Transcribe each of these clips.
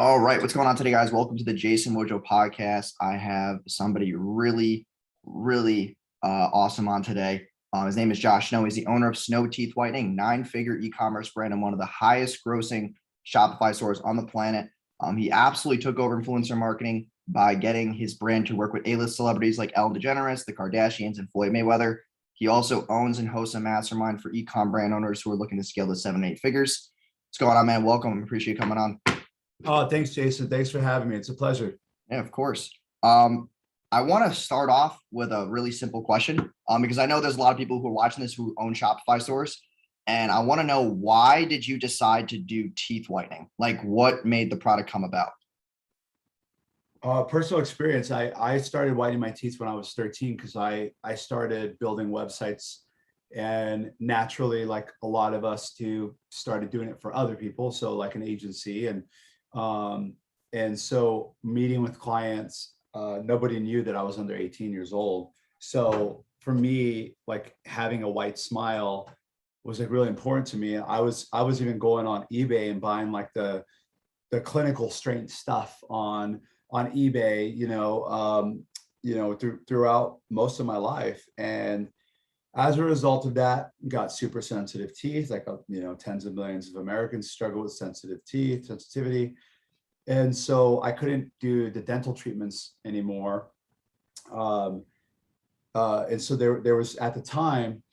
All right, what's going on today, guys? Welcome to the Jason Mojo podcast. I have somebody really awesome on today. His name is Josh Snow. He's the owner of Snow Teeth Whitening, nine-figure e-commerce brand and one of the highest grossing Shopify stores on the planet. He absolutely took over influencer marketing by getting his brand to work with A-list celebrities like Ellen DeGeneres, the Kardashians, and Floyd Mayweather. He also owns and hosts a mastermind for e-com brand owners who are looking to scale to 7-8 figures. What's going on, man? Welcome. Appreciate you coming on. Oh, thanks, Jason. Thanks for having me. It's a pleasure. Yeah, of course. I want to start off with a really simple question, because I know there's a lot of people who are watching this who own Shopify stores, and I want to know, why did you decide to do teeth whitening? Like, what made the product come about? Personal experience. I started whitening my teeth when I was 13 because I started building websites, and naturally, like a lot of us do, started doing it for other people. So like an agency, and so meeting with clients, nobody knew that I was under 18 years old. So for me, like having a white smile was like really important to me. I was even going on eBay and buying like the clinical strength stuff on eBay, throughout most of my life. And as a result of that, got super sensitive teeth. Like, tens of millions of Americans struggle with sensitive teeth, sensitivity. And so I couldn't do the dental treatments anymore. And so there was, at the time,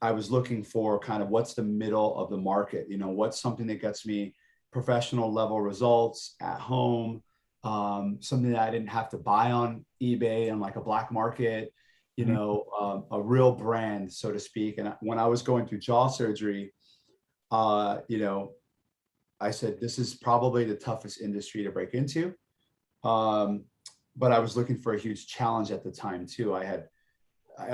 I was looking for kind of what's the middle of the market, what's something that gets me professional level results at home, something that I didn't have to buy on eBay and like a black market, a real brand, so to speak. And when I was going through jaw surgery, I said, this is probably the toughest industry to break into. But I was looking for a huge challenge at the time too. I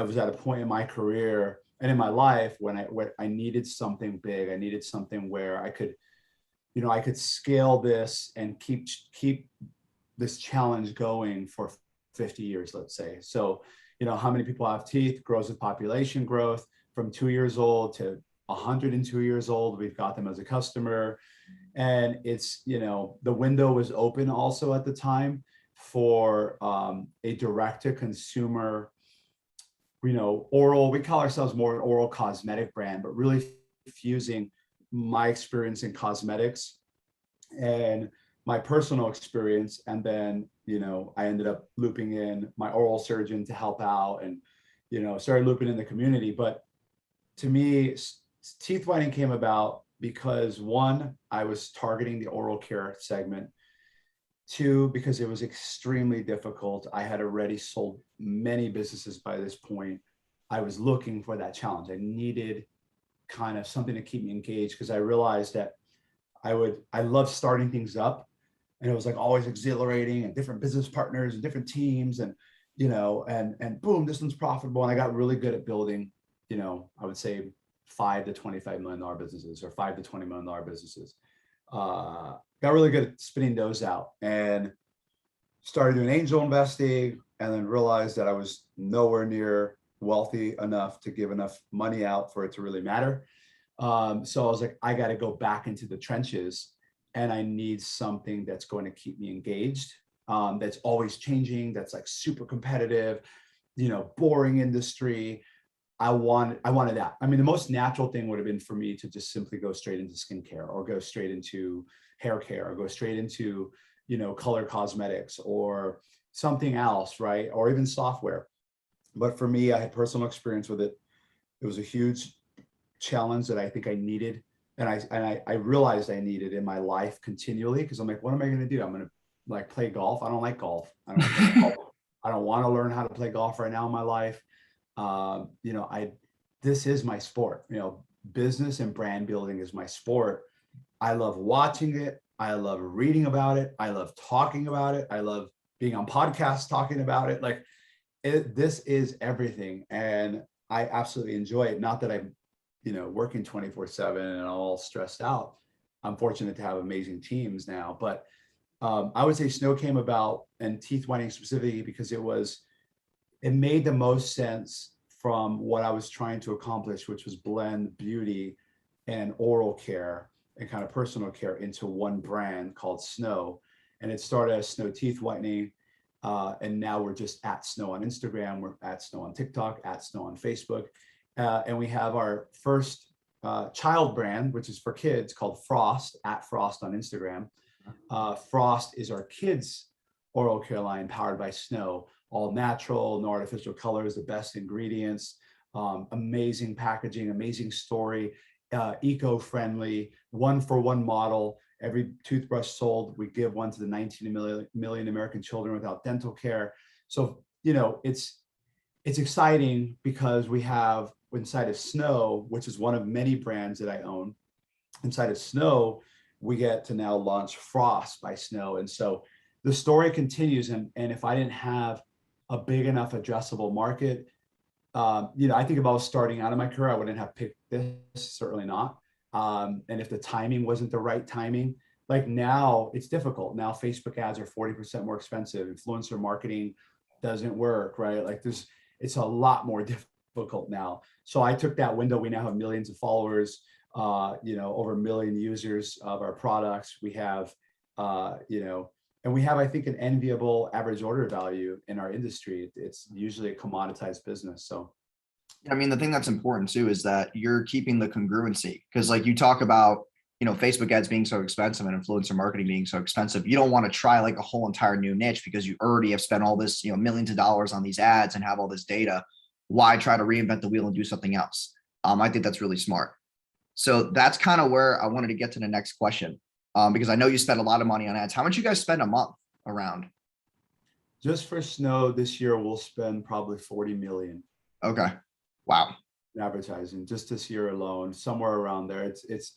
was at a point in my career and in my life where I needed something big. I needed something where I could scale this and keep this challenge going for 50 years, let's say. So, how many people have teeth grows with population growth. From 2 years old to 102 years old, we've got them as a customer. And it's, the window was open also at the time for a direct to consumer, oral, we call ourselves more an oral cosmetic brand, but really fusing my experience in cosmetics and my personal experience. And then, I ended up looping in my oral surgeon to help out and, started looping in the community. But to me, teeth whitening came about because, one, I was targeting the oral care segment. Two, because it was extremely difficult. I had already sold many businesses by this point. I was looking for that challenge. I needed kind of something to keep me engaged, because I realized that I love starting things up, and it was like always exhilarating, and different business partners and different teams, and and boom, this one's profitable. And I got really good at building, I would say $5 to $25 million businesses, or $5 to $20 million businesses. Got really good at spinning those out, and started doing angel investing, and then realized that I was nowhere near wealthy enough to give enough money out for it to really matter. So I was like, I got to go back into the trenches, and I need something that's going to keep me engaged, that's always changing, that's like super competitive, boring industry. I wanted that. I mean, the most natural thing would have been for me to just simply go straight into skincare, or go straight into hair care, or go straight into, color cosmetics or something else, right? Or even software. But for me, I had personal experience with it. It was a huge challenge that I think I needed. And I realized I needed in my life continually, because I'm like, what am I going to do? I'm going to like play golf. I don't like golf. I don't want to learn how to play golf right now in my life. This is my sport. Business and brand building is my sport. I love watching it. I love reading about it. I love talking about it. I love being on podcasts talking about it. Like, this is everything, and I absolutely enjoy it. Not that I'm, working 24/7 and all stressed out. I'm fortunate to have amazing teams now, but I would say Snow came about, and teeth whitening specifically, because it made the most sense from what I was trying to accomplish, which was blend beauty and oral care and kind of personal care into one brand called Snow. and it started as Snow Teeth Whitening. And now we're just at Snow on Instagram, we're at Snow on TikTok, at Snow on Facebook. And we have our first child brand, which is for kids, called Frost, at Frost on Instagram. Frost is our kids' oral care line powered by Snow, all natural, no artificial colors, the best ingredients, amazing packaging, amazing story, eco-friendly, 1-for-1 model. Every toothbrush sold, we give one to the 19 million American children without dental care. So, you know, it's exciting because we have inside of Snow, which is one of many brands that I own, inside of Snow, we get to now launch Frost by Snow. And so the story continues. And if I didn't have a big enough addressable market, you know, I think if I was starting out in my career, I wouldn't have picked this, certainly not. And if the timing wasn't the right timing, like now it's difficult. Now Facebook ads are 40% more expensive. Influencer marketing doesn't work, right? Like it's a lot more difficult now. So I took that window. We now have millions of followers, you know, over 1 million users of our products. We have, you know, and we have, I think, an enviable average order value in our industry. It's usually a commoditized business. So I mean, the thing that's important too is that you're keeping the congruency, because like you talk about, you know, Facebook ads being so expensive and influencer marketing being so expensive. You don't want to try like a whole entire new niche because you already have spent all this, you know, millions of dollars on these ads and have all this data. Why try to reinvent the wheel and do something else? I think that's really smart. So that's kind of where I wanted to get to the next question, because I know you spend a lot of money on ads. How much you guys spend a month around? just for Snow this year, we'll spend probably 40 million. Okay. Wow. In advertising just this year alone, somewhere around there. It's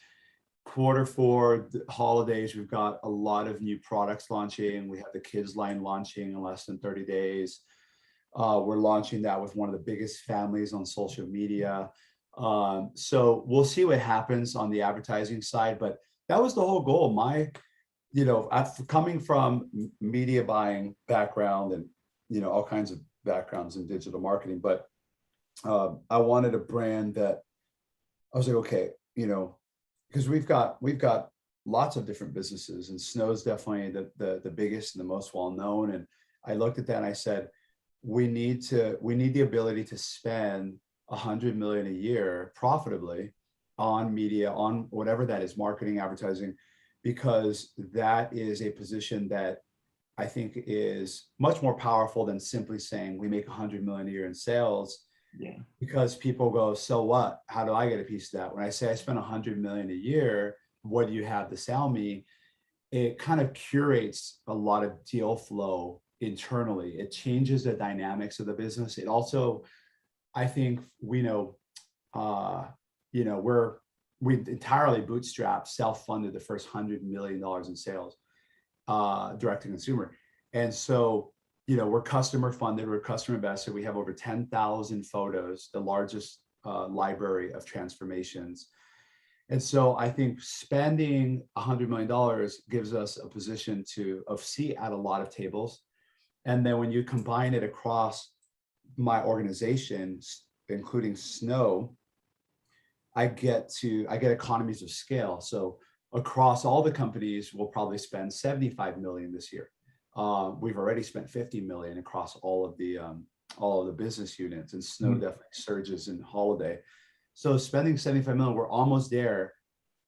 Q4, the holidays. We've got a lot of new products launching. We have the kids line launching in less than 30 days. We're launching that with one of the biggest families on social media. So we'll see what happens on the advertising side, but that was the whole goal. Coming from media buying background and, all kinds of backgrounds in digital marketing, but I wanted a brand that I was like, okay, because we've got lots of different businesses, and Snow's definitely the biggest and the most well-known. And I looked at that and I said, we need the ability to spend 100 million a year profitably on media, on whatever that is, marketing, advertising, because that is a position that I think is much more powerful than simply saying we make 100 million a year in sales. Yeah. Because people go, so what? How do I get a piece of that? When I say I spend 100 million a year, what do you have to sell me? It kind of curates a lot of deal flow internally. It changes the dynamics of the business. It also, I think we entirely bootstrapped, self-funded the first $100 million in sales, direct to consumer. And so, we're customer funded, we're customer invested. We have over 10,000 photos, the largest library of transformations. And so I think spending $100 million gives us a position of seat at a lot of tables. And then when you combine it across my organization, including Snow, I get economies of scale. So across all the companies, we'll probably spend 75 million this year. We've already spent 50 million across all of the business units, and Snow definitely surges in holiday. So spending 75 million, we're almost there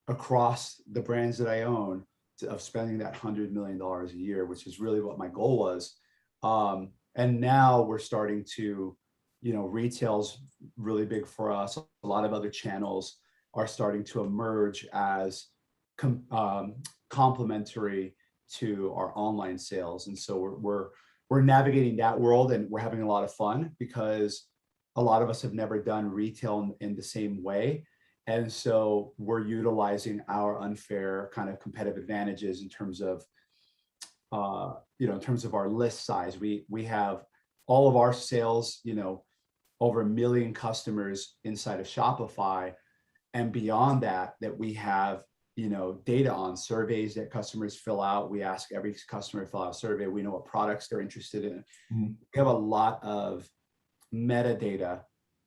across the brands that I own of spending that $100 million a year, which is really what my goal was. And now we're starting to, retail's really big for us. A lot of other channels are starting to emerge as complementary to our online sales. And so we're navigating that world, and we're having a lot of fun because a lot of us have never done retail in the same way. And so we're utilizing our unfair kind of competitive advantages in terms of, in terms of our list size. We have all of our sales, over 1 million customers inside of Shopify. And beyond that we have, data on surveys that customers fill out. We ask every customer to fill out a survey. We know what products they're interested in. Mm-hmm. We have a lot of metadata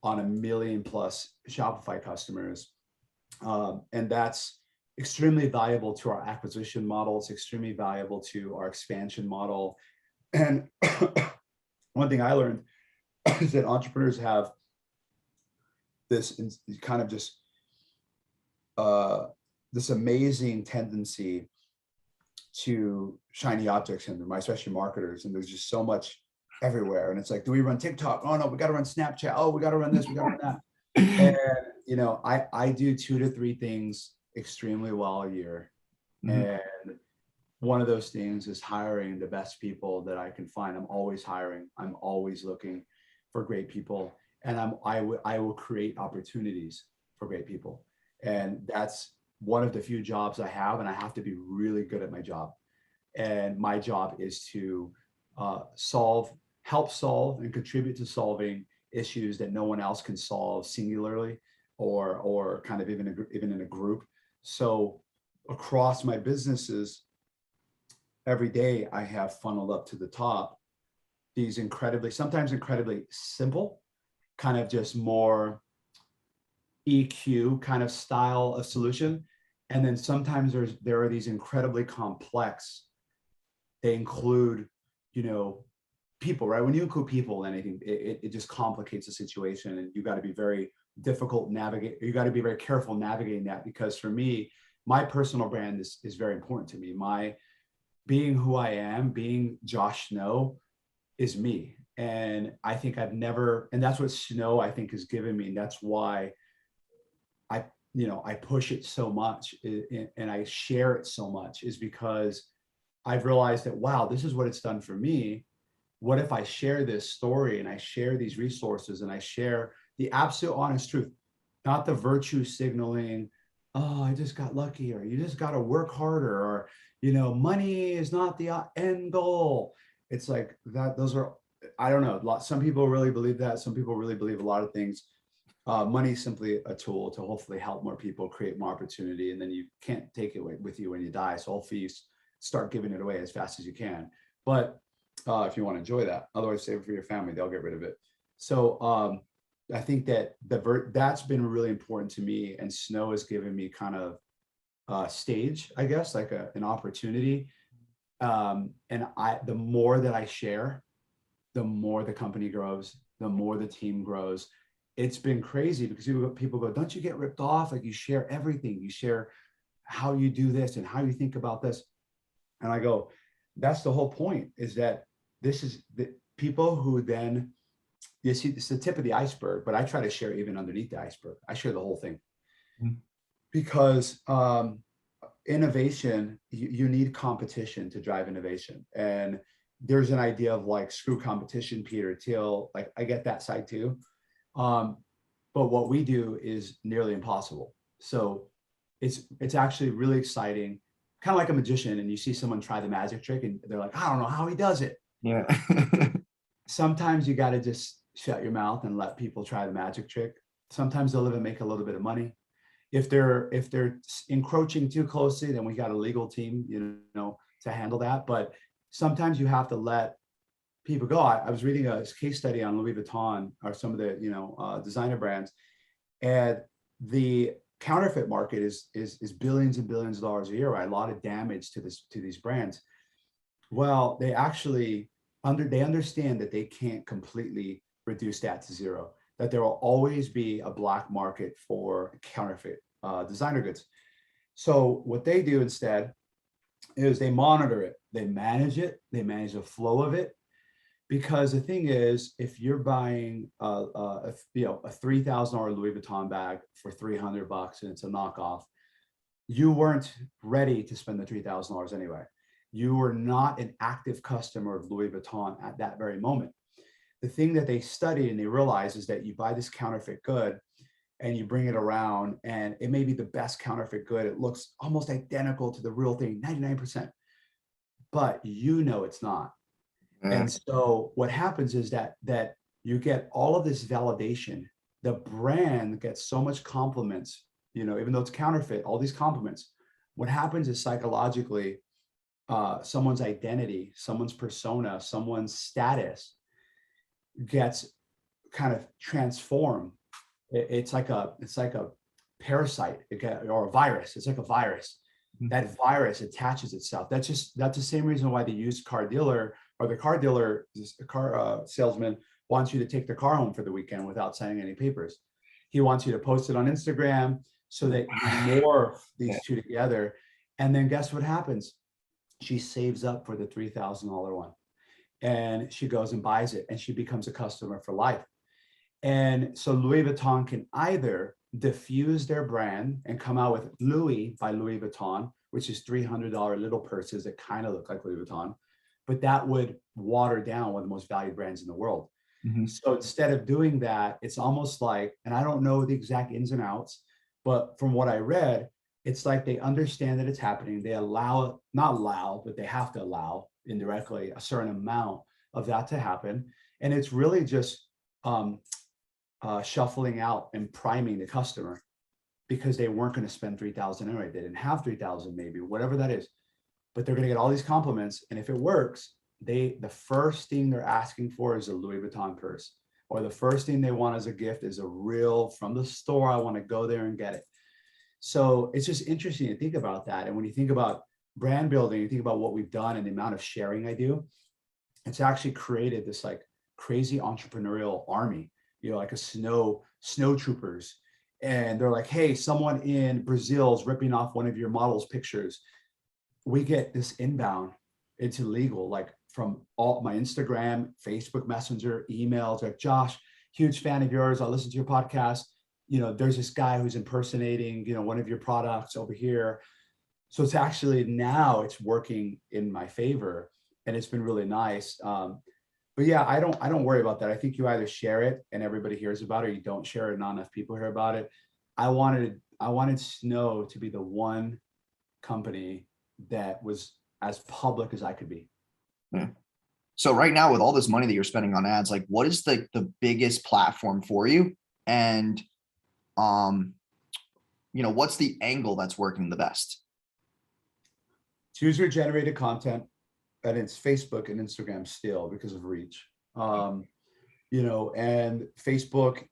on 1 million plus Shopify customers. And that's extremely valuable to our acquisition model. It's extremely valuable to our expansion model. And one thing I learned is that entrepreneurs have this kind of just this amazing tendency to shiny object syndrome, especially marketers. And there's just so much everywhere. And it's like, do we run TikTok? Oh no, we got to run Snapchat. Oh, we got to run this, we got to run that. And you know, I do 2 to 3 things extremely well a year. And one of those things is hiring the best people that I can find. I'm always hiring. I'm always looking for great people. And I will create opportunities for great people. And that's one of the few jobs I have, and I have to be really good at my job. And my job is to help solve and contribute to solving issues that no one else can solve singularly or kind of even in a group. So across my businesses, every day I have funneled up to the top these sometimes incredibly simple, kind of just more EQ kind of style of solution. And then sometimes there are these incredibly complex. They include, you know, people, right? When you include people in anything, it just complicates the situation, and you got to be very difficult navigate. You got to be very careful navigating that, because for me, my personal brand is very important to me. My being who I am, being Josh Snow, is me. And I think and that's what Snow, I think, has given me. And that's why I push it so much and I share it so much, is because I've realized that, wow, this is what it's done for me. What if I share this story and I share these resources and I share the absolute honest truth, not the virtue signaling, oh, I just got lucky, or you just got to work harder, or, you know, money is not the end goal. It's like that. Those are, I don't know. Some people really believe that. Some people really believe a lot of things. Money is simply a tool to hopefully help more people, create more opportunity, and then you can't take it with you when you die. So hopefully you start giving it away as fast as you can. But if you want to enjoy that, otherwise save it for your family, they'll get rid of it. So I think that that's been really important to me, and Snow has given me kind of stage, I guess, like an opportunity. And the more that I share, the more the company grows, the more the team grows. It's been crazy because people go, don't you get ripped off? Like, you share everything. You share how you do this and how you think about this. And I go, that's the whole point, is that this is the people who then, you see, it's the tip of the iceberg, but I try to share even underneath the iceberg. I share the whole thing. Because innovation, you need competition to drive innovation. And there's an idea of like, screw competition, Peter Thiel. Like, I get that side too. But what we do is nearly impossible. So it's actually really exciting, kind of like a magician, and you see someone try the magic trick and they're like, I don't know how he does it. Yeah. Sometimes you got to just shut your mouth and let people try the magic trick. Sometimes they'll even make a little bit of money. If they're encroaching too closely, then we got a legal team, to handle that. But sometimes you have to let people go. I was reading a case study on Louis Vuitton, or some of the designer brands, and the counterfeit market is billions and billions of dollars a year, right? A lot of damage to these brands. Well, they actually they understand that they can't completely reduce that to zero, that there will always be a black market for counterfeit designer goods. So what they do instead is they monitor it, they manage the flow of it. Because the thing is, if you're buying a $3,000 Louis Vuitton bag for $300 and it's a knockoff, you weren't ready to spend the $3,000 anyway. You were not an active customer of Louis Vuitton at that very moment. The thing that they study and they realize is that you buy this counterfeit good and you bring it around, and it may be the best counterfeit good. It looks almost identical to the real thing, 99%, but it's not. And so what happens is that you get all of this validation. The brand gets so much compliments, even though it's counterfeit, all these compliments. What happens is, psychologically, someone's identity, someone's persona, someone's status gets kind of transformed. It's like a parasite or a virus. It's like a virus. That virus attaches itself. That's the same reason why the used car dealer or the car salesman wants you to take the car home for the weekend without signing any papers. He wants you to post it on Instagram so that you morph these two together. And then guess what happens? She saves up for the $3,000 one and she goes and buys it and she becomes a customer for life. And so Louis Vuitton can either diffuse their brand and come out with Louis by Louis Vuitton, which is $300 little purses that kind of look like Louis Vuitton, but that would water down one of the most valued brands in the world. So instead of doing that, it's almost like, and I don't know the exact ins and outs, but from what I read, it's like they understand that it's happening. They not allow, but they have to allow indirectly a certain amount of that to happen. And it's really just shuffling out and priming the customer because they weren't going to spend 3,000 anyway. They didn't have 3,000 maybe, whatever that is, but they're going to get all these compliments. And if it works, the first thing they're asking for is a Louis Vuitton purse, or the first thing they want as a gift is a real from the store. I want to go there and get it. So it's just interesting to think about that. And when you think about brand building, you think about what we've done and the amount of sharing I do, it's actually created this like crazy entrepreneurial army, like a snow troopers. And they're like, hey, someone in Brazil is ripping off one of your models' pictures. We get this inbound into legal, like from all my Instagram, Facebook Messenger, emails, like, Josh, huge fan of yours. I listen to your podcast. There's this guy who's impersonating, one of your products over here. So it's actually now it's working in my favor and it's been really nice. But yeah, I don't worry about that. I think you either share it and everybody hears about it, or you don't share it and not enough people hear about it. I wanted Snow to be the one company that was as public as I could be. So right now, with all this money that you're spending on ads, like what is the biggest platform for you? And what's the angle that's working the best? It's user generated content, and it's Facebook and Instagram still because of reach. And Facebook,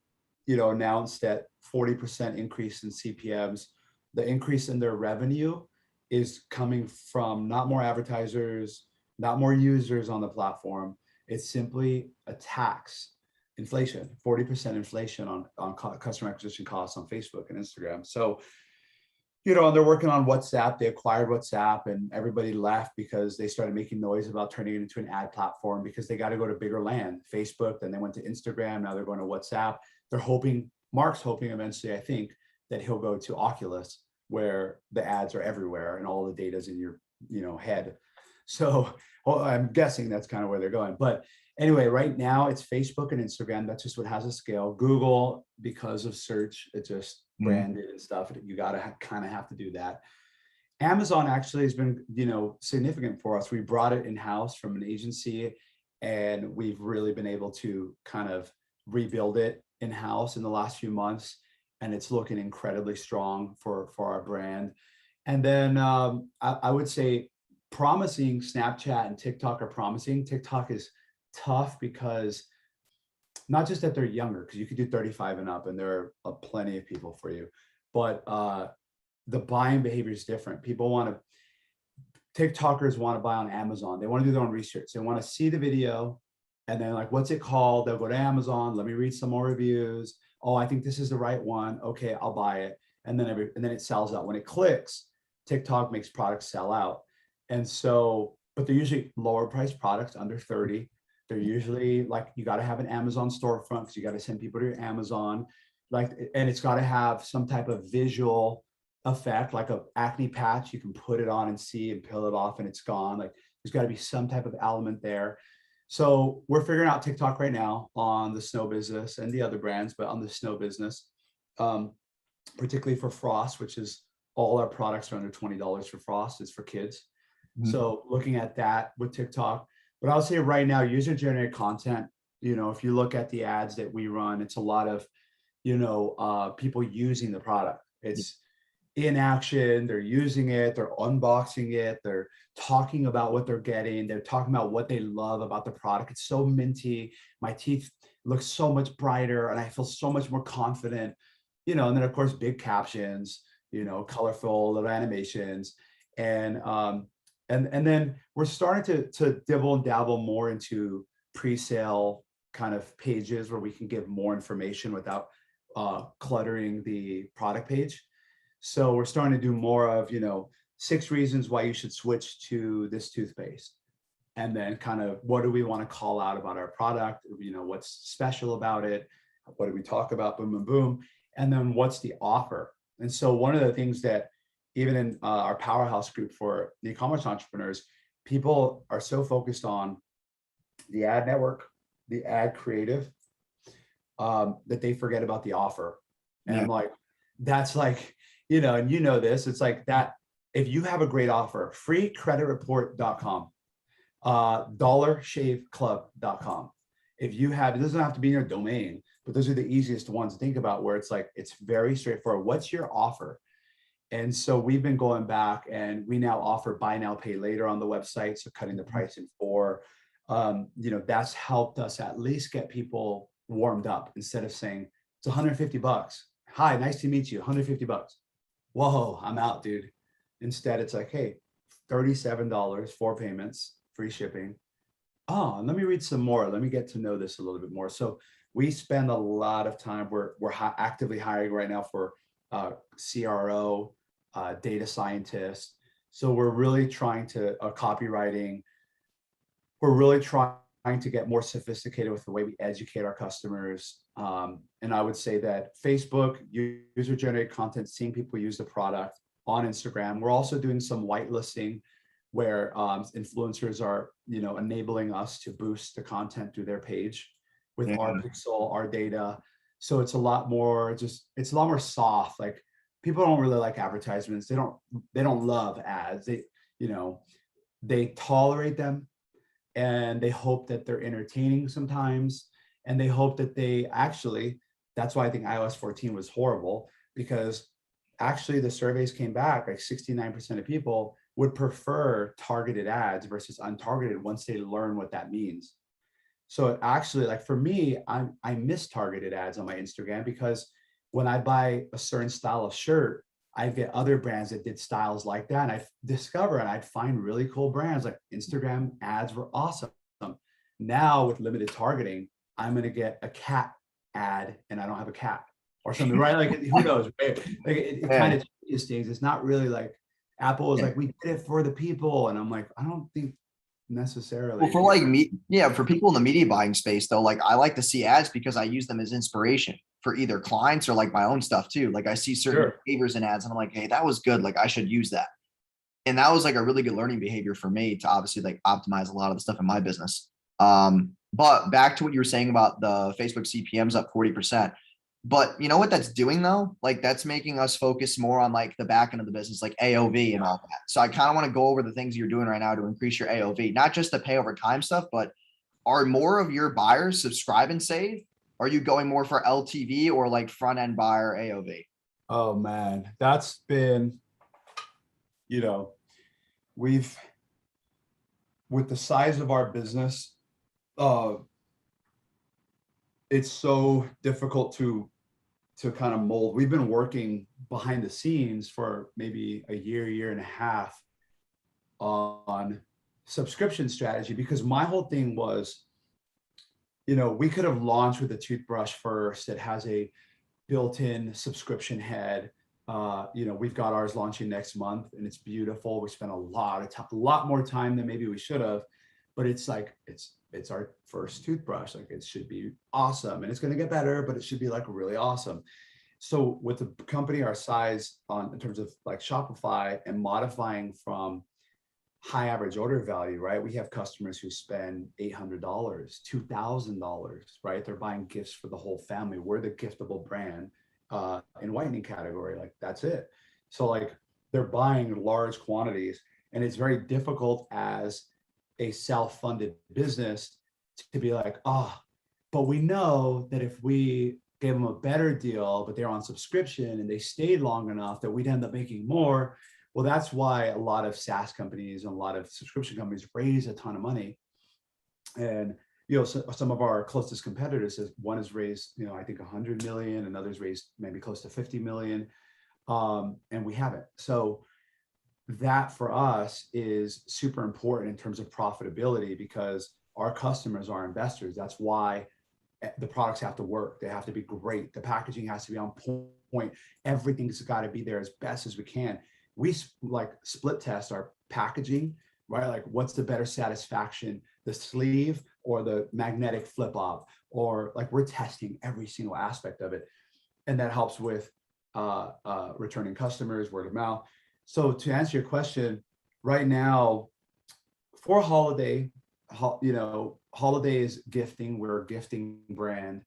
announced that 40% increase in CPMs. The increase in their revenue is coming from not more advertisers, not more users on the platform. It's simply a tax, inflation, 40% inflation on customer acquisition costs on Facebook and Instagram. So, and they're working on WhatsApp. They acquired WhatsApp and everybody left because they started making noise about turning it into an ad platform because they got to go to bigger land. Facebook, then they went to Instagram. Now they're going to WhatsApp. Mark's hoping eventually, I think, that he'll go to Oculus where the ads are everywhere and all the data's in your, head. So I'm guessing that's kind of where they're going. But anyway, right now it's Facebook and Instagram. That's just what has a scale. Google, because of search, it just branded and stuff. You got to kind of have to do that. Amazon actually has been, significant for us. We brought it in-house from an agency and we've really been able to kind of rebuild it in-house in the last few months. And it's looking incredibly strong for our brand. And then I would say promising Snapchat and TikTok are promising. TikTok is tough because not just that they're younger, because you could do 35 and up and there are plenty of people for you, but the buying behavior is different. TikTokers want to buy on Amazon. They want to do their own research. They want to see the video and then like, what's it called? They'll go to Amazon. Let me read some more reviews. Oh, I think this is the right one. Okay, I'll buy it. And then it sells out. When it clicks, TikTok makes products sell out. And so, but they're usually lower priced products under 30. They're usually like, you got to have an Amazon storefront because you got to send people to your Amazon. And it's got to have some type of visual effect, like a acne patch. You can put it on and see and peel it off and it's gone. Like there's got to be some type of element there. So we're figuring out TikTok right now on the Snow business and the other brands, but on the Snow business, particularly for Frost, which is all our products are under $20 for Frost. It's for kids. So looking at that with TikTok, but I'll say right now, user generated content, if you look at the ads that we run, it's a lot of, people using the product. It's in action, they're using it, they're unboxing it, they're talking about what they're getting, they're talking about what they love about the product. It's so minty, my teeth look so much brighter and I feel so much more confident. and then of course, big captions, colorful little animations. And then we're starting to dibble and dabble more into pre-sale kind of pages where we can give more information without cluttering the product page. So we're starting to do more of, 6 reasons why you should switch to this toothpaste. And then kind of what do we want to call out about our product? What's special about it? What do we talk about? Boom, boom, boom. And then what's the offer? And so one of the things that even in our powerhouse group for the e-commerce entrepreneurs, people are so focused on the ad network, the ad creative, that they forget about the offer. And Yeah. I'm like, that's like, and this, it's like that. If you have a great offer, freecreditreport.com, dollarshaveclub.com. If you have, it doesn't have to be in your domain, but those are the easiest ones to think about, where it's like, it's very straightforward. What's your offer? And so we've been going back, and we now offer buy now, pay later on the website. So cutting the price in 4, that's helped us at least get people warmed up, instead of saying it's $150. Hi, nice to meet you. $150. Whoa, I'm out, dude. Instead, it's like, hey, $37, 4 payments, free shipping. Oh, and let me read some more. Let me get to know this a little bit more. So we spend a lot of time. We're actively hiring right now for CRO, data scientist. So we're really trying to copywriting. We're really trying to get more sophisticated with the way we educate our customers. And I would say that Facebook, user-generated content, seeing people use the product on Instagram. We're also doing some whitelisting, where influencers are, enabling us to boost the content through their page with our pixel, our data. So it's a lot more it's a lot more soft. Like, people don't really like advertisements. They don't love ads. They tolerate them, and they hope that they're entertaining sometimes. And they hope that that's why I think iOS 14 was horrible, because actually the surveys came back, like 69% of people would prefer targeted ads versus untargeted once they learn what that means. So it actually, like, for me, I miss targeted ads on my Instagram, because when I buy a certain style of shirt, I get other brands that did styles like that. And I discover, and I'd find really cool brands. Like, Instagram ads were awesome. Now with limited targeting, I'm going to get a cat ad and I don't have a cat or something, right? Like, who knows, right? Like, it kind of changes things. It's not really like Apple is like, we did it for the people. And I'm like, I don't think necessarily. Well, for like me, for people in the media buying space, though, like, I like to see ads because I use them as inspiration for either clients or like my own stuff too. Like, I see certain behaviors in ads and I'm like, hey, that was good. Like, I should use that. And that was like a really good learning behavior for me to obviously like optimize a lot of the stuff in my business. But back to what you were saying about the Facebook CPMs up 40%. But you know what that's doing though? Like, that's making us focus more on like the back end of the business, like AOV and all that. So I kind of want to go over the things you're doing right now to increase your AOV, not just the pay over time stuff, but are more of your buyers subscribe and save? Are you going more for LTV or like front end buyer AOV? Oh man, that's been, we've, with the size of our business, it's so difficult to kind of mold. We've been working behind the scenes for maybe a year and a half on subscription strategy, because my whole thing was, we could have launched with a toothbrush first that has a built-in subscription head. We've got ours launching next month and it's beautiful. We spent a lot more time than maybe we should have, but it's like, it's our first toothbrush. Like, it should be awesome, and it's going to get better, but it should be like really awesome. So with a company our size, in terms of like Shopify, and modifying from high average order value, right? We have customers who spend $800, $2,000, right? They're buying gifts for the whole family. We're the giftable brand in whitening category. Like, that's it. So like, they're buying large quantities, and it's very difficult as a self-funded business to be like, but we know that if we gave them a better deal, but they're on subscription and they stayed long enough, that we'd end up making more. Well, that's why a lot of SaaS companies and a lot of subscription companies raise a ton of money. And some of our closest competitors, one has raised, I think 100 million, and others raised maybe close to 50 million. And we haven't. So that for us is super important in terms of profitability, because our customers are investors. That's why the products have to work. They have to be great. The packaging has to be on point. Everything's got to be there as best as we can. We like split test our packaging, right? Like, what's the better satisfaction, the sleeve or the magnetic flip off? Or like, we're testing every single aspect of it. And that helps with returning customers, word of mouth. So to answer your question, right now for holiday, holidays gifting, we're a gifting brand.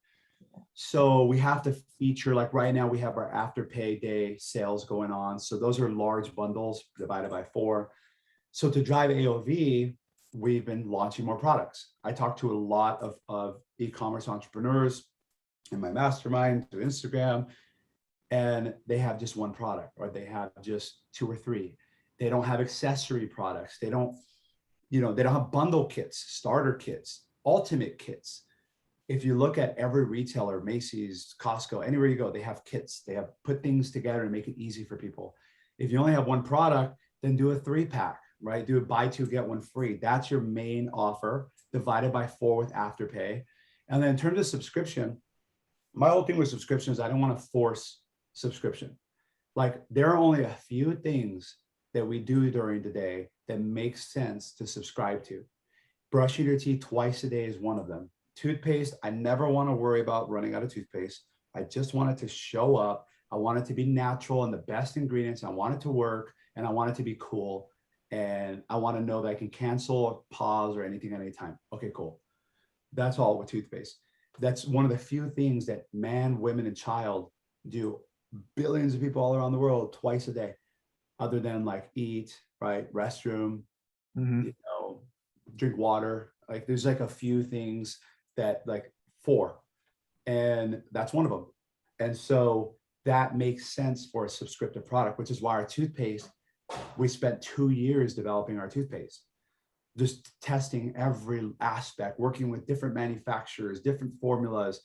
So we have to feature, like right now we have our Afterpay Day sales going on. So those are large bundles divided by 4. So to drive AOV, we've been launching more products. I talk to a lot of e-commerce entrepreneurs in my mastermind through Instagram, and they have just one product, or they have just 2 or 3. They don't have accessory products. They don't have bundle kits, starter kits, ultimate kits. If you look at every retailer, Macy's, Costco, anywhere you go, they have kits. They have put things together and make it easy for people. If you only have one product, then do a 3-pack, right? Do a buy 2, get 1 free. That's your main offer, divided by 4 with Afterpay. And then in terms of subscription, my whole thing with subscription is I don't want to force subscription. Like, there are only a few things that we do during the day that makes sense to subscribe to. Brushing your teeth twice a day is one of them. Toothpaste, I never want to worry about running out of toothpaste. I just want it to show up. I want it to be natural and the best ingredients. I want it to work, and I want it to be cool. And I want to know that I can cancel or pause or anything at any time. Okay, cool. That's all with toothpaste. That's one of the few things that man, women, and child do. Billions of people all around the world twice a day, other than like eat, right? Restroom, drink water. Like, there's like a few things that, like 4, and that's one of them. And so that makes sense for a subscriptive product, which is why our toothpaste, we spent 2 years developing our toothpaste, just testing every aspect, working with different manufacturers, different formulas,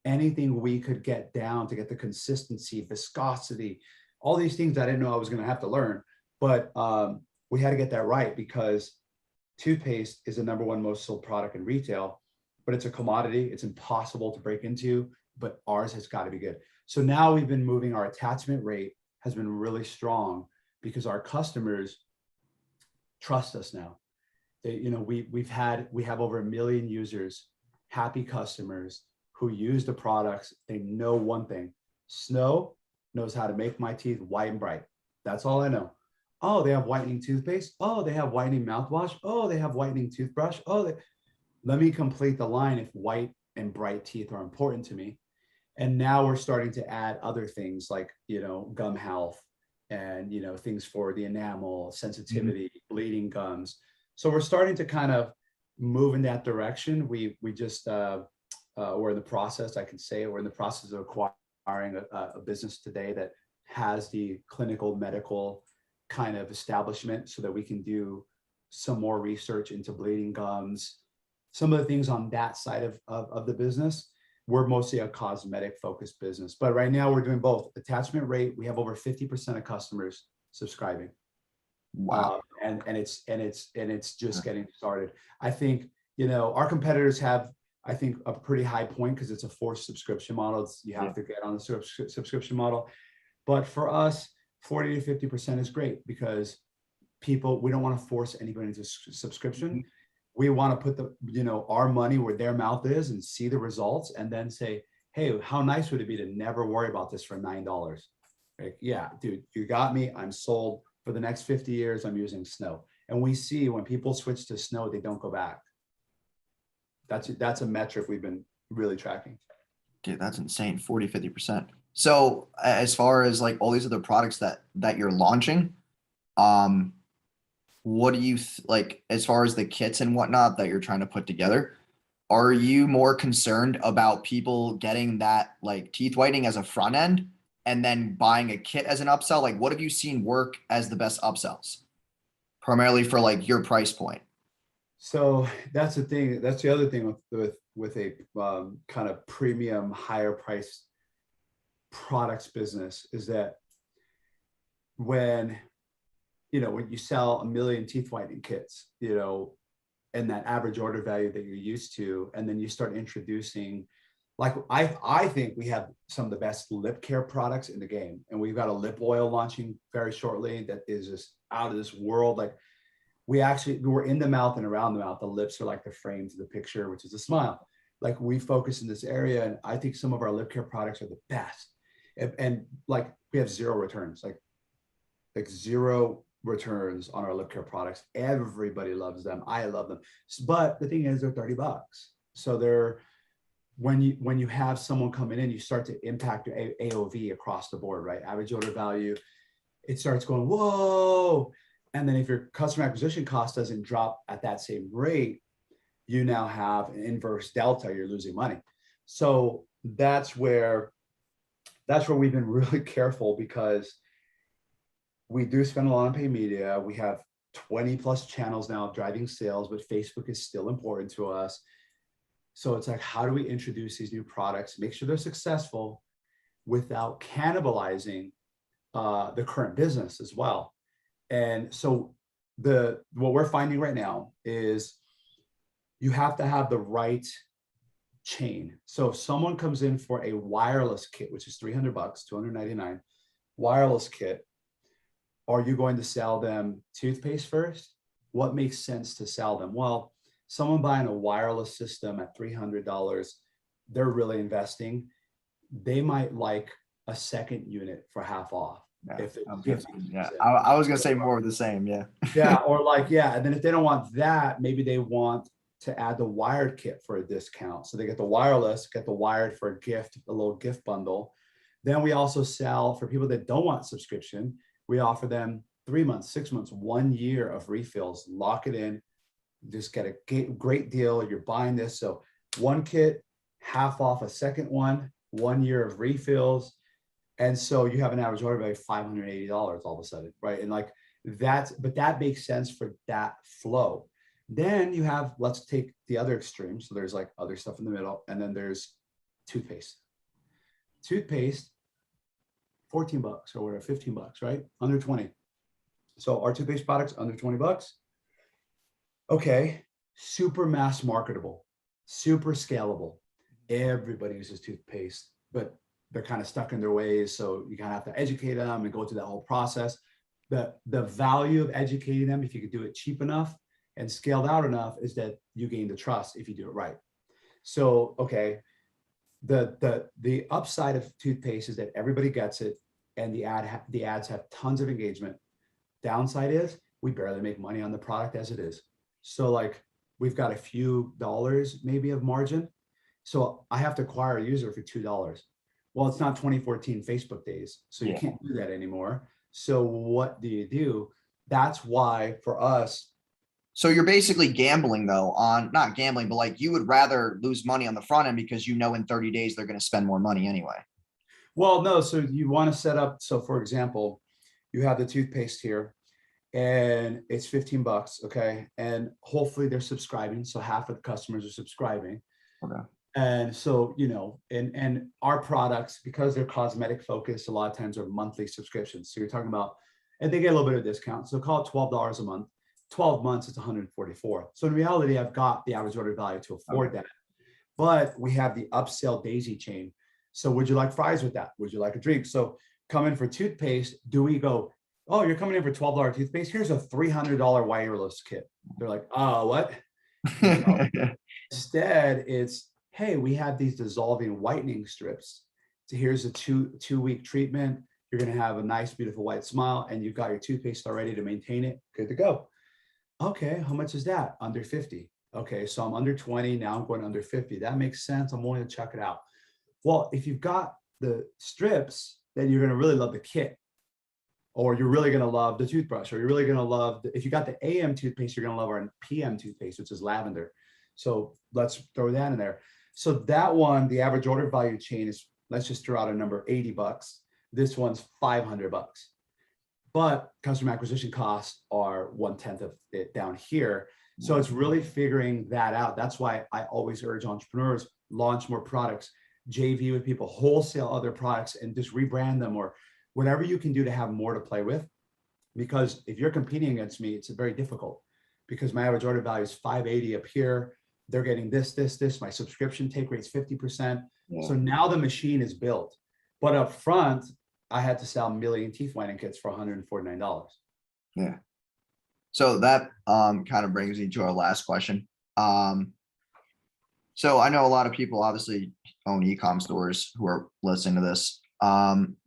anything we could get down to get the consistency, viscosity, all these things I didn't know I was going to have to learn. But we had to get that right, because toothpaste is the #1 most sold product in retail, but it's a commodity. It's impossible to break into, but ours has got to be good. So now we've been moving, our attachment rate has been really strong because our customers trust us now. They, we have over 1 million users, happy customers who use the products. They know one thing: Snow knows how to make my teeth white and bright. That's all I know. Oh, they have whitening toothpaste. Oh, they have whitening mouthwash. Oh, they have whitening toothbrush. Let me complete the line if white and bright teeth are important to me. And now we're starting to add other things like, gum health and, things for the enamel, sensitivity, bleeding gums. So we're starting to kind of move in that direction. We just, we're in the process, I can say, we're in the process of acquiring a business today that has the clinical medical kind of establishment so that we can do some more research into bleeding gums, some of the things on that side of the business. We're mostly a cosmetic focused business, but right now we're doing both. Attachment rate, we have over 50% of customers subscribing. Wow. And it's just getting started. I think, our competitors have, I think, a pretty high point because it's a forced subscription model. You have to get on the subscription model. But for us, 40 to 50% is great, because we don't want to force anybody into subscription. We want to put our money where their mouth is and see the results, and then say, hey, how nice would it be to never worry about this for $9? Like, yeah, dude, you got me. I'm sold. For the next 50 years, I'm using Snow. And we see when people switch to Snow, they don't go back. That's a metric we've been really tracking. Dude, that's insane. 40, 50%. So as far as like all these other products that you're launching, what do you like as far as the kits and whatnot that you're trying to put together? Are you more concerned about people getting that like teeth whitening as a front end and then buying a kit as an upsell? Like, what have you seen work as the best upsells, primarily for like your price point? So that's the thing. That's the other thing with a kind of premium, higher price products business is that when when you sell 1 million teeth whitening kits, and that average order value that you're used to, and then you start introducing, like I think we have some of the best lip care products in the game, and we've got a lip oil launching very shortly that is just out of this world. Like we're in the mouth and around the mouth. The lips are like the frame to the picture, which is a smile. Like we focus in this area, and I think some of our lip care products are the best. And like we have zero returns, like zero returns on our lip care products. Everybody loves them. I love them. But the thing is, they're $30. So they're when you have someone coming in, you start to impact your AOV across the board, right? Average order value. It starts going, whoa. And then if your customer acquisition cost doesn't drop at that same rate, you now have an inverse delta. You're losing money. So that's where we've been really careful, because we do spend a lot on paid media. We have 20 plus channels now driving sales, but Facebook is still important to us. So it's like, how do we introduce these new products, make sure they're successful without cannibalizing the current business as well? And so what we're finding right now is you have to have the right chain. So if someone comes in for a wireless kit, which is $300, $299 wireless kit, are you going to sell them toothpaste first? What makes sense to sell them? Well, someone buying a wireless system at $300, they're really investing. They might like a second unit for half off. Yeah, If I was gonna say more of the same. Yeah. Yeah, or like, yeah. And then if they don't want that, maybe they want to add the wired kit for a discount. So they get the wireless, get the wired for a gift, a little gift bundle. Then we also sell for people that don't want subscription. We offer them 3 months, 6 months, 1 year of refills. Lock it in. Just get a great deal. You're buying this. So one kit, half off a second one, 1 year of refills. And so you have an average order value of $580 all of a sudden, right? And like but that makes sense for that flow. Then you have, let's take the other extreme. So there's like other stuff in the middle, and then there's toothpaste. Toothpaste, $14 or whatever, $15, right? Under 20. So our toothpaste products under $20. Okay, super mass marketable, super scalable. Everybody uses toothpaste, but they're kind of stuck in their ways. So you kind of have to educate them and go through that whole process. The value of educating them, if you could do it cheap enough and scaled out enough, is that you gain the trust if you do it right. So, okay, the upside of toothpaste is that everybody gets it, and the ads have tons of engagement. Downside is we barely make money on the product as it is. So like we've got a few dollars maybe of margin. So I have to acquire a user for $2. Well, it's not 2014 Facebook days, so you can't do that anymore. So what do? That's why for us. So you're basically gambling though on, not gambling, but like you would rather lose money on the front end because in 30 days they're going to spend more money anyway. Well, no. So you want to set up. So for example, you have the toothpaste here and it's $15. Okay. And hopefully they're subscribing. So half of the customers are subscribing. Okay. And so, and our products, because they're cosmetic focused, a lot of times are monthly subscriptions. So you're talking about, and they get a little bit of discount. So call it $12 a month, 12 months, it's $144. So in reality, I've got the average order value to afford that. But we have the upsell daisy chain. So would you like fries with that? Would you like a drink? So come in for toothpaste. Do we go, oh, you're coming in for $12 toothpaste? Here's a $300 wireless kit. They're like, oh, what? Instead, it's, hey, we have these dissolving whitening strips. So here's a two-week treatment. You're going to have a nice, beautiful white smile, and you've got your toothpaste already to maintain it. Good to go. Okay, how much is that? Under 50. Okay, so I'm under 20. Now I'm going under 50. That makes sense. I'm willing to check it out. Well, if you've got the strips, then you're going to really love the kit, or you're really going to love the toothbrush, or you're really going to love, if you got the AM toothpaste, you're going to love our PM toothpaste, which is lavender. So let's throw that in there. So that one, the average order value chain is, let's just throw out a number, $80. This one's $500. But customer acquisition costs are 1/10 of it down here. So it's really figuring that out. That's why I always urge entrepreneurs, launch more products, JV with people, wholesale other products, and just rebrand them, or whatever you can do to have more to play with. Because if you're competing against me, it's very difficult, because my average order value is 580 up here. They're getting this. My subscription take rate is 50%. Yeah. So now the machine is built. But up front, I had to sell a million teeth whitening kits for $149. Yeah. So that kind of brings me to our last question. So I know a lot of people obviously own e-com stores who are listening to this.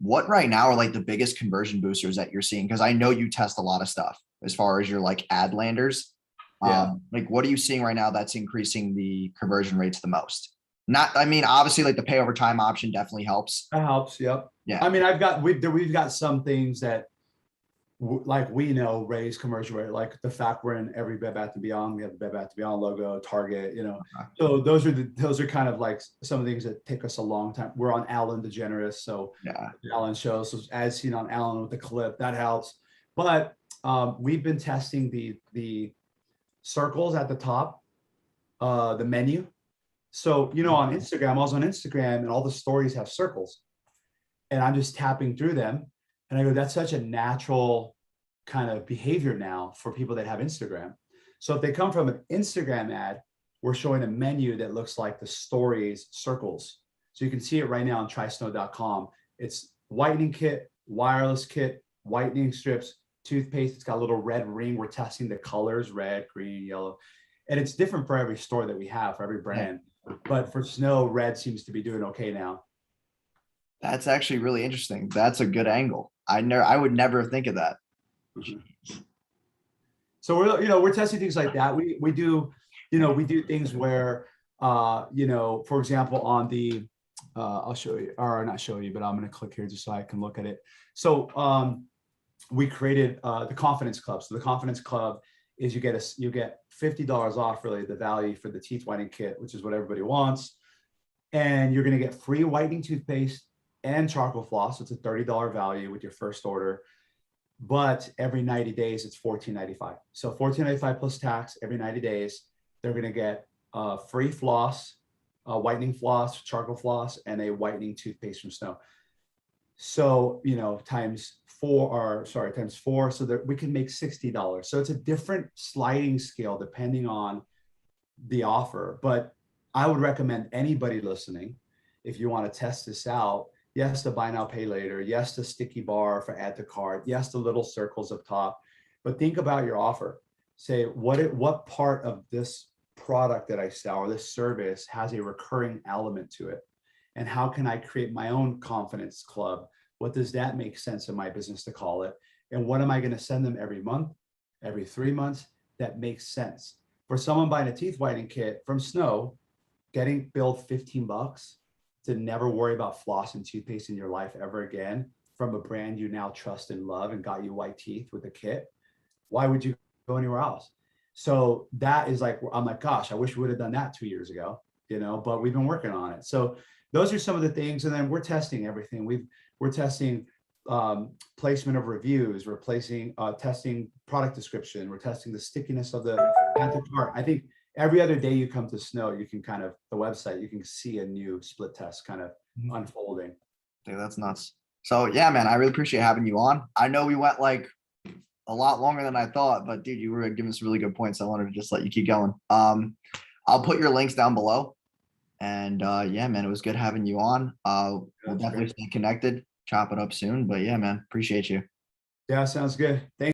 What right now are like the biggest conversion boosters that you're seeing? Because I know you test a lot of stuff as far as your like ad landers. Yeah. Like what are you seeing right now that's increasing the conversion rates the most? Not, I mean, obviously like the pay over time option definitely helps. That helps. Yep. Yeah. I mean, we've got some things that like we know raise conversion rate, like the fact we're in every Bed Bath & Beyond. We have the Bed Bath & Beyond logo, Target, So those are kind of like some of the things that take us a long time. We're on Alan DeGeneres, so Yeah. Alan shows, so as seen on Alan with the clip, that helps. But we've been testing the circles at the top, the menu. So on Instagram, I was on Instagram, and all the stories have circles, and I'm just tapping through them. And I go, that's such a natural kind of behavior now for people that have Instagram. So if they come from an Instagram ad, we're showing a menu that looks like the stories circles. So you can see it right now on trysnow.com. It's whitening kit, wireless kit, whitening strips, toothpaste. It's got a little red ring. We're testing the colors, red, green, yellow. And it's different for every store that we have, for every brand. But for Snow, red seems to be doing okay now. That's actually really interesting. That's a good angle. I would never think of that. So we're testing things like that. We do things where for example, on the I'll show you, or not show you, but I'm going to click here just so I can look at it. So we created the Confidence Club. So the Confidence Club is you get $50 off, really, the value for the teeth whitening kit, which is what everybody wants. And you're going to get free whitening toothpaste and charcoal floss. So it's a $30 value with your first order. But every 90 days, it's $14.95. So $14.95 plus tax every 90 days. They're going to get free floss, whitening floss, charcoal floss, and a whitening toothpaste from Snow. So, times four, so that we can make $60. So it's a different sliding scale depending on the offer. But I would recommend anybody listening, if you want to test this out, yes, the buy now, pay later. Yes, the sticky bar for add to cart. Yes, the little circles up top. But think about your offer. Say, what part of this product that I sell or this service has a recurring element to it? And how can I create my own confidence club? What does that make sense in my business to call it? And what am I going to send them every month, every 3 months? That makes sense. For someone buying a teeth whitening kit from Snow, getting billed $15 to never worry about floss and toothpaste in your life ever again from a brand you now trust and love and got you white teeth with a kit, why would you go anywhere else? So that is like, I'm like, gosh, I wish we would have done that 2 years ago, but we've been working on it. So those are some of the things. And then we're testing everything. We're testing placement of reviews. We're testing product description. We're testing the stickiness of the cart. I think every other day you come to Snow, you can the website, you can see a new split test kind of unfolding. Dude, that's nuts. So yeah, man, I really appreciate having you on. I know we went like a lot longer than I thought, but dude, you were giving us really good points. I wanted to just let you keep going. I'll put your links down below. And yeah, man, it was good having you on. We'll definitely stay connected, chop it up soon. But yeah, man, appreciate you. Yeah, sounds good. Thanks.